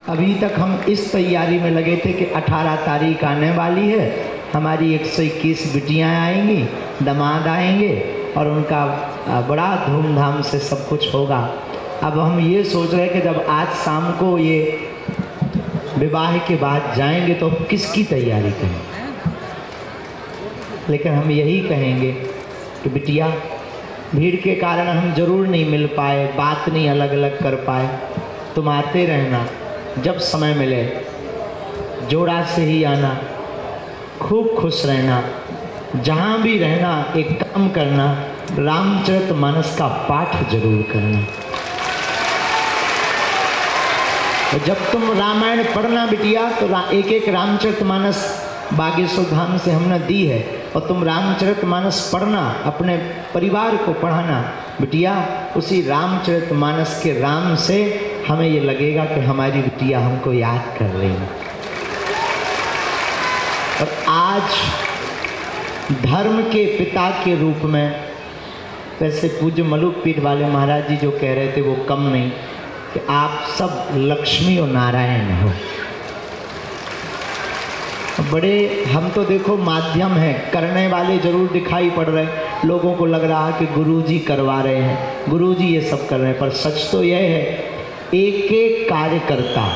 अभी तक हम इस तैयारी में लगे थे कि 18 तारीख आने वाली है, हमारी 121 बिटियाँ आएंगी, दामाद आएंगे और उनका बड़ा धूमधाम से सब कुछ होगा। अब हम ये सोच रहे हैं कि जब आज शाम को ये विवाह के बाद जाएंगे तो किसकी तैयारी करें। लेकिन हम यही कहेंगे कि बिटिया, भीड़ के कारण हम जरूर नहीं मिल पाए, बात नहीं अलग अलग कर पाए, तुम आते रहना, जब समय मिले जोड़ा से ही आना, खूब खुश रहना, जहाँ भी रहना एक काम करना, रामचरितमानस का पाठ जरूर करना। तो जब तुम रामायण पढ़ना बिटिया तो एक एक रामचरितमानस बागेश्वर धाम से हमने दी है, और तुम रामचरितमानस पढ़ना, अपने परिवार को पढ़ाना बिटिया। उसी रामचरितमानस के राम से हमें ये लगेगा कि हमारी बिटिया हमको याद कर रही है। और आज धर्म के पिता के रूप में, वैसे पूज्य मलुक पीठ वाले महाराज जी जो कह रहे थे वो कम नहीं, कि आप सब लक्ष्मी और नारायण हो। बड़े हम तो देखो माध्यम हैं, करने वाले जरूर दिखाई पड़ रहे, लोगों को लग रहा है कि गुरुजी करवा रहे हैं, गुरुजी ये सब कर रहे हैं, पर सच तो यह है एक एक कार्यकर्ता,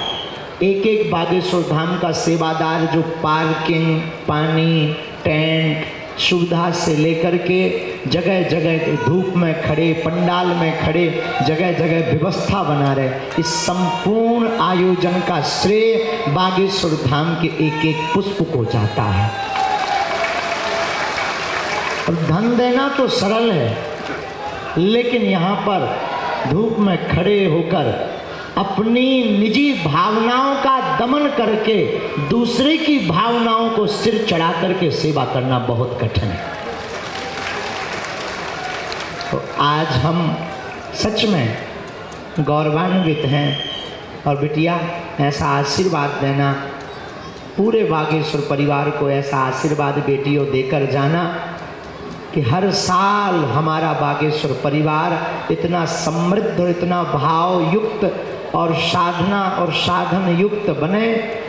एक एक बागेश्वर धाम का सेवादार जो पार्किंग, पानी, टेंट, सुविधा से लेकर के जगह जगह धूप में खड़े, पंडाल में खड़े, जगह जगह व्यवस्था बना रहे, इस संपूर्ण आयोजन का श्रेय बागेश्वर धाम के एक एक पुष्प को जाता है। और धन देना तो सरल है, लेकिन यहाँ पर धूप में खड़े होकर अपनी निजी भावनाओं का दमन करके दूसरे की भावनाओं को सिर चढ़ा करके सेवा करना बहुत कठिन है। तो आज हम सच में गौरवान्वित हैं। और बिटिया, ऐसा आशीर्वाद देना, पूरे बागेश्वर परिवार को ऐसा आशीर्वाद बेटियों देकर जाना कि हर साल हमारा बागेश्वर परिवार इतना समृद्ध और इतना भाव युक्त और साधना और साधन युक्त बने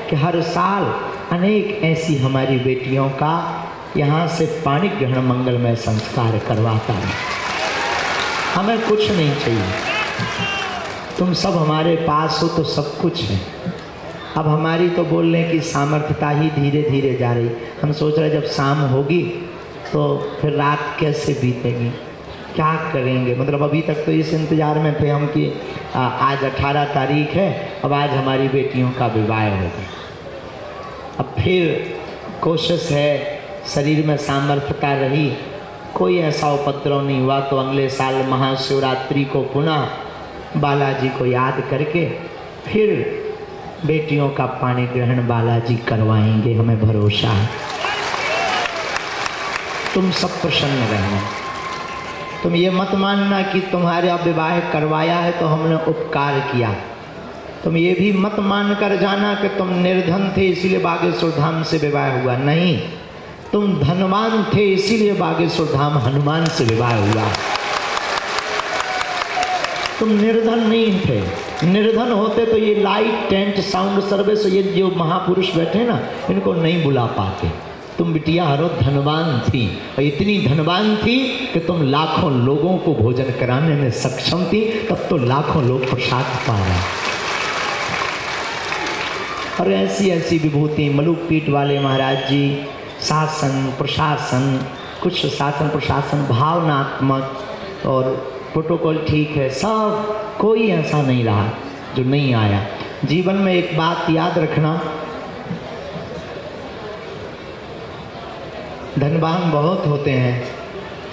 कि हर साल अनेक ऐसी हमारी बेटियों का यहाँ से पाणी ग्रहण मंगलमय संस्कार करवाता है। हमें कुछ नहीं चाहिए, तुम सब हमारे पास हो तो सब कुछ है। अब हमारी तो बोलने की सामर्थ्यता ही धीरे धीरे जा रही। हम सोच रहे जब शाम होगी तो फिर रात कैसे बीतेगी, क्या करेंगे। मतलब अभी तक तो इस इंतज़ार में थे हम कि आज 18 तारीख है, अब आज हमारी बेटियों का विवाह होगा। अब फिर कोशिश है, शरीर में सामर्थ्यता रही, कोई ऐसा उपद्रव नहीं हुआ तो अगले साल महाशिवरात्रि को पुनः बालाजी को याद करके फिर बेटियों का पाणी ग्रहण बालाजी करवाएंगे, हमें भरोसा है। तुम सब प्रसन्न रहना। तुम ये मत मानना कि तुम्हारा विवाह करवाया है तो हमने उपकार किया। तुम ये भी मत मान कर जाना कि तुम निर्धन थे इसीलिए बागेश्वर धाम से विवाह हुआ। नहीं, तुम धनवान थे इसीलिए बागेश्वर धाम हनुमान से विवाह हुआ। तुम निर्धन नहीं थे। निर्धन होते तो ये लाइट, टेंट, साउंड सर्विस, ये जो महापुरुष बैठे ना, इनको नहीं बुला पाते। तुम बिटिया हरो धनवान थी, और इतनी धनवान थी कि तुम लाखों लोगों को भोजन कराने में सक्षम थी, तब तो लाखों लोग प्रसाद पा रहे। और ऐसी ऐसी विभूति मलुक पीठ वाले महाराज जी, शासन प्रशासन, कुछ शासन प्रशासन भावनात्मक और प्रोटोकॉल ठीक है, सब कोई ऐसा नहीं रहा जो नहीं आया। जीवन में एक बात याद रखना, धनवान बहुत होते हैं,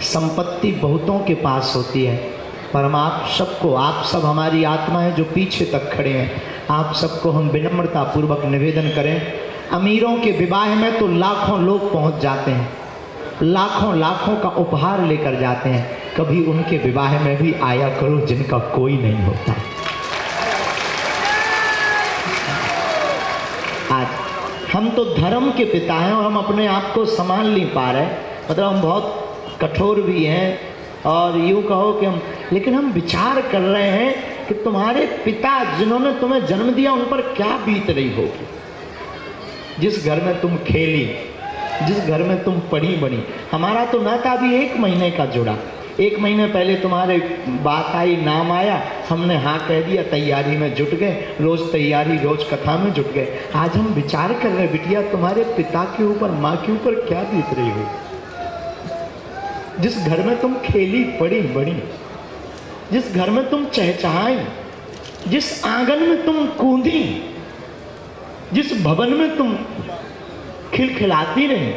संपत्ति बहुतों के पास होती है, पर हम आप सबको, आप सब हमारी आत्मा है जो पीछे तक खड़े हैं, आप सबको हम विनम्रता पूर्वक निवेदन करें। अमीरों के विवाह में तो लाखों लोग पहुंच जाते हैं, लाखों लाखों का उपहार लेकर जाते हैं, कभी उनके विवाह में भी आया करो जिनका कोई नहीं होता। आज हम तो धर्म के पिता हैं और हम अपने आप को संभाल नहीं पा रहे, मतलब हम बहुत कठोर भी हैं और यूँ कहो कि हम, लेकिन हम विचार कर रहे हैं कि तुम्हारे पिता जिन्होंने तुम्हें जन्म दिया उन पर क्या बीत रही होगी। जिस घर में तुम खेली, जिस घर में तुम पढ़ी बड़ी। हमारा तो नाता अभी 1 महीने का जुड़ा। 1 महीने पहले तुम्हारे बात आई, नाम आया, हमने हाँ कह दिया, तैयारी में जुट गए, रोज तैयारी, रोज कथा में जुट गए। आज हम विचार कर रहे बिटिया तुम्हारे पिता के ऊपर, माँ के ऊपर क्या बीत रही हो। जिस घर में तुम खेली पड़ी बड़ी, जिस घर में तुम चहचहाई, जिस आंगन में तुम कूदी, जिस भवन में तुम खिलखिलाती रही,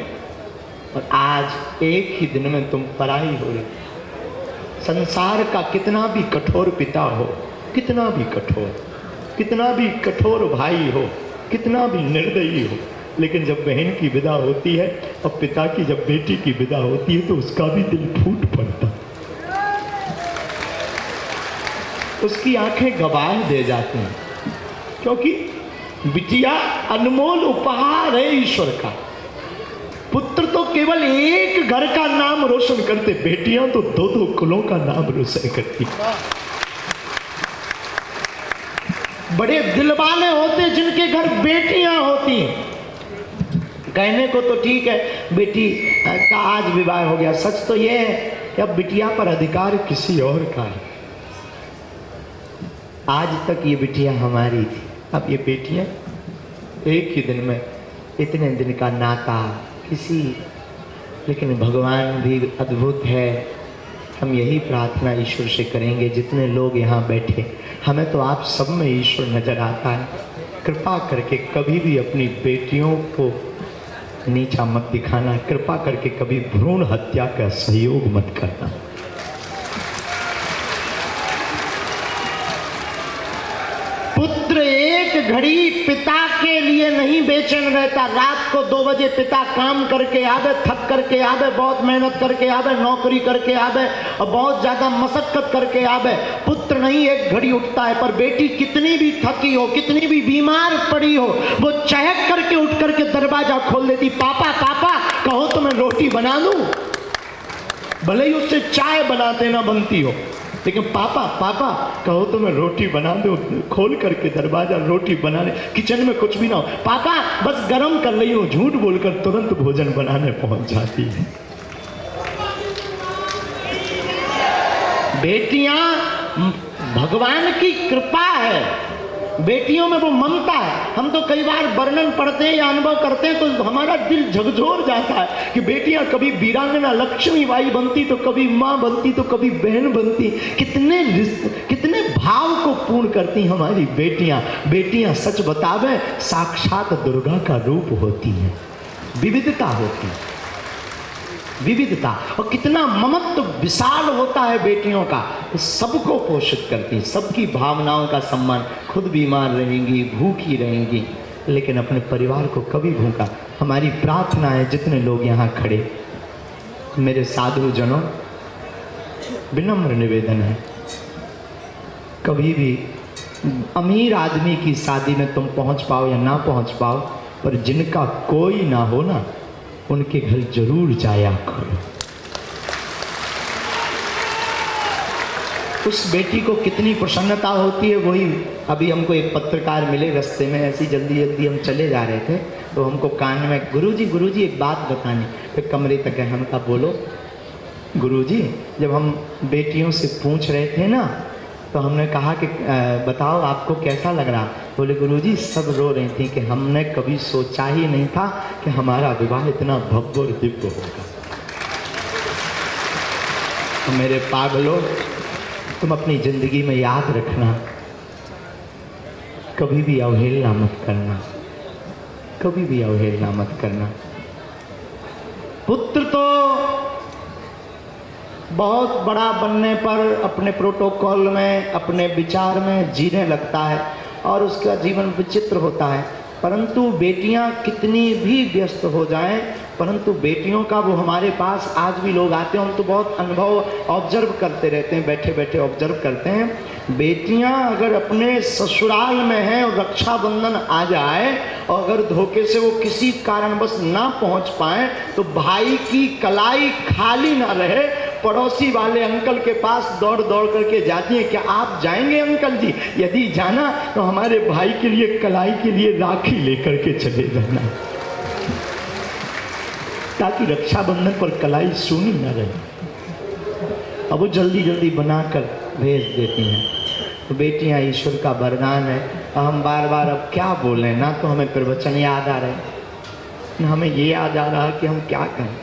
और आज एक ही दिन में तुम पराई हो रही। संसार का कितना भी कठोर पिता हो, कितना भी कठोर भाई हो, कितना भी निर्दयी हो, लेकिन जब बहन की विदा होती है और पिता की जब बेटी की विदा होती है तो उसका भी दिल फूट पड़ता, उसकी आंखें गवाह दे जाती हैं। क्योंकि बिटिया अनमोल उपहार है ईश्वर का। पुत्र तो केवल एक घर का नाम रोशन करते, बेटियां तो 2-2 कुलों का नाम रोशन करती। बड़े दिल वाले होते जिनके घर बेटियां होती। कहने को तो ठीक है बेटी का आज विवाह हो गया, सच तो यह है कि अब बिटिया पर अधिकार किसी और का है। आज तक ये बिटिया हमारी थी, अब ये बेटियां एक ही दिन में, इतने दिन का नाता किसी। लेकिन भगवान भी अद्भुत है। हम यही प्रार्थना ईश्वर से करेंगे, जितने लोग यहाँ बैठे, हमें तो आप सब में ईश्वर नजर आता है। कृपा करके कभी भी अपनी बेटियों को नीचा मत दिखाना, कृपा करके कभी भ्रूण हत्या का सहयोग मत करना। पुत्र एक घड़ी पिता के लिए नहीं बेचैन रहता। रात को 2 बजे पिता काम करके आवे, थक करके आवे, बहुत मेहनत करके आवे, नौकरी करके आवे और बहुत ज्यादा मशक्कत करके आवे, पुत्र नहीं एक घड़ी उठता है। पर बेटी कितनी भी थकी हो, कितनी भी बीमार पड़ी हो, वो चहक करके उठ करके दरवाजा खोल देती। पापा पापा कहो तो मैं रोटी बना दूं। भले ही उससे चाय बना देना बनती हो, लेकिन पापा पापा कहो तो मैं रोटी बना दूं। खोल करके दरवाजा, रोटी बनाने, किचन में कुछ भी ना हो, पापा बस गरम कर रही हूं, झूठ बोलकर तुरंत भोजन बनाने पहुंच जाती है। बेटियां भगवान की कृपा है, बेटियों में वो ममता है। हम तो कई बार वर्णन पढ़ते हैं या अनुभव करते हैं तो हमारा दिल झकझोर जाता है कि बेटियां कभी वीरांगना लक्ष्मीबाई बनती, तो कभी माँ बनती, तो कभी बहन बनती। कितने भाव को पूर्ण करती हमारी बेटियां। बेटियां सच बतावे साक्षात दुर्गा का रूप होती हैं। विविधता होती है, विविधता, और कितना ममत्व विशाल होता है बेटियों का। सबको पोषित करती, सबकी भावनाओं का सम्मान। खुद बीमार रहेंगी, भूखी रहेंगी, लेकिन अपने परिवार को कभी भूखा। हमारी प्रार्थना है, जितने लोग यहाँ खड़े, मेरे साधु जनों, विनम्र निवेदन है, कभी भी अमीर आदमी की शादी में तुम पहुँच पाओ या ना पहुँच पाओ, पर जिनका कोई ना हो ना, उनके घर जरूर जाया करो। उस बेटी को कितनी प्रसन्नता होती है। वही अभी हमको एक पत्रकार मिले रास्ते में, ऐसी जल्दी जल्दी हम चले जा रहे थे, तो हमको कान में गुरुजी एक बात बतानी। फिर कमरे तक गए, हम कहा बोलो। गुरुजी जब हम बेटियों से पूछ रहे थे ना, तो हमने कहा कि बताओ आपको कैसा लग रहा। बोले गुरुजी सब रो रही थी कि हमने कभी सोचा ही नहीं था कि हमारा विवाह इतना भव्य और दिव्य होगा। तो मेरे पागलों, तुम अपनी जिंदगी में याद रखना, कभी भी अवहेलना मत करना, कभी भी अवहेलना मत करना। पुत्र तो बहुत बड़ा बनने पर अपने प्रोटोकॉल में, अपने विचार में जीने लगता है और उसका जीवन विचित्र होता है। परंतु बेटियां कितनी भी व्यस्त हो जाएं, परंतु बेटियों का वो हमारे पास आज भी लोग आते हैं, हम तो बहुत अनुभव ऑब्जर्व करते रहते हैं, बैठे बैठे ऑब्जर्व करते हैं। बेटियां अगर अपने ससुराल में हैं और रक्षाबंधन आ जाए और अगर धोखे से वो किसी कारणवश ना पहुंच पाए, तो भाई की कलाई खाली ना रहे, पड़ोसी वाले अंकल के पास दौड़ दौड़ करके जाती हैं, क्या आप जाएंगे अंकल जी? यदि जाना तो हमारे भाई के लिए कलाई के लिए राखी लेकर के चले जाना, ताकि रक्षाबंधन पर कलाई सूनी न रहे। अब वो जल्दी जल्दी बनाकर भेज देती हैं। तो बेटियां ईश्वर का वरदान है। हम बार बार अब क्या बोलें, ना तो हमें प्रवचन याद आ रहे, ना हमें ये याद आ रहा कि हम क्या करें।